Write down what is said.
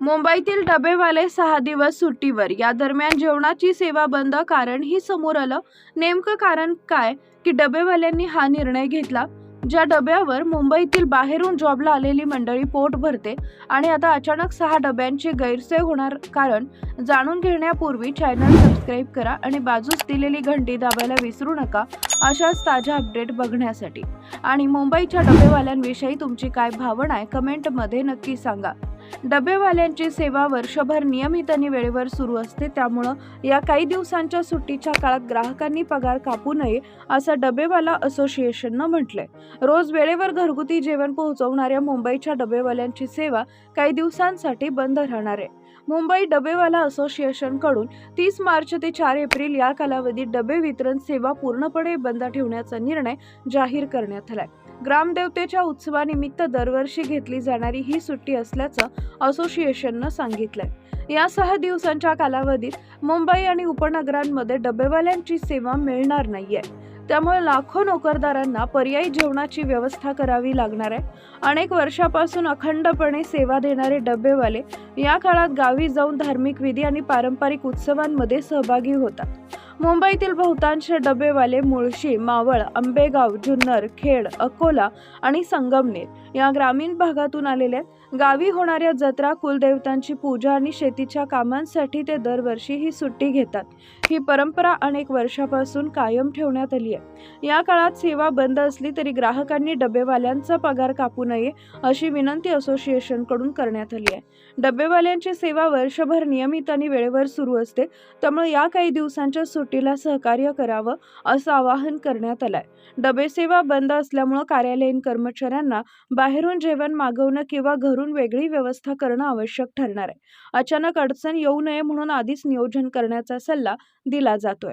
मुंबईतील डबेवाले 6 दिवस सुट्टीवर. या दरम्यान जेवणाची सेवा बंद. कारणही समोर आलं. नेमकं कारण काय की डबेवाल्यांनी हा निर्णय घेतला? ज्या डब्यावर मुंबईतील बाहेरून जॉबला आलेली मंडळी पोट भरते आणि आता अचानक 6 डब्यांची गैरसोय होणार कारण जाणून घेण्यापूर्वी चॅनल सबस्क्राईब करा आणि बाजूस दिलेली घंटी दाबायला विसरू नका अशाच ताज्या अपडेट बघण्यासाठी. आणि मुंबईच्या डबेवाल्यांविषयी तुमची काय भावना आहे कमेंटमध्ये नक्की सांगा. डबेवाल्यांची सेवा वर्षभर नियमित आणि वेळेवर सुरू असते, त्यामुळं या काही दिवसांच्या सुट्टीच्या काळात ग्राहकांनी पगार कापू नये असं डबेवाला असोसिएशननं म्हटलंय. रोज वेळेवर घरगुती जेवण पोहोचवणाऱ्या मुंबईच्या डबेवाल्यांची सेवा काही दिवसांसाठी बंद राहणार आहे. मुंबई डबेवाला असोसिएशनकडून 30 मार्च ते 4 एप्रिल या कालावधीत डबे वितरण सेवा पूर्णपणे बंद ठेवण्याचा निर्णय जाहीर करण्यात आलाय. ग्रामदेवतेच्या उत्सवानिमित्त दरवर्षी घेतली जाणारी ही सुट्टी असल्याचं असोसिएशननं सांगितलंय. या 6 दिवसांच्या कालावधीत मुंबई आणि उपनगरांमध्ये डबेवाल्यांची सेवा मिळणार नाहीये. त्यामुळे लाखो नोकरदारांना पर्यायी जेवणाची व्यवस्था करावी लागणार आहे. अनेक वर्षापासून अखंडपणे सेवा देणारे डबेवाले या काळात गावी जाऊन धार्मिक विधी आणि पारंपरिक उत्सवांमध्ये सहभागी होतात. मुंबईतील बहुतांश डबेवाले मुळशी, मावळ, आंबेगाव, जुन्नर, खेड, अकोला आणि संगमनेर या ग्रामीण भागातून आलेले आहेत. गावी होणाऱ्या जत्रा, कुलदेवतांची पूजा आणि शेतीच्या कामांसाठी ते दरवर्षी ही सुट्टी घेतात. ही परंपरा अनेक वर्षापासून कायम ठेवण्यात आली आहे. या काळात सेवा बंद असली तरी ग्राहकांनी डबेवाल्यांचा पगार कापू नये अशी विनंती असोसिएशनकडून करण्यात आली आहे. डबेवाल्यांची सेवा वर्षभर नियमित आणि वेळेवर सुरू असते, त्यामुळे या काही दिवसांच्या सुट्टीला सहकार्य करावं असं आवाहन करण्यात आलंय. डबे सेवा बंद असल्यामुळे कार्यालयीन कर्मचाऱ्यांना बाहेरून जेवण मागवणं किंवा घरून वेगळी व्यवस्था करणं आवश्यक ठरणार आहे. अचानक अडचण येऊ नये म्हणून आधीच नियोजन करण्याचा सल्ला दिला जातोय.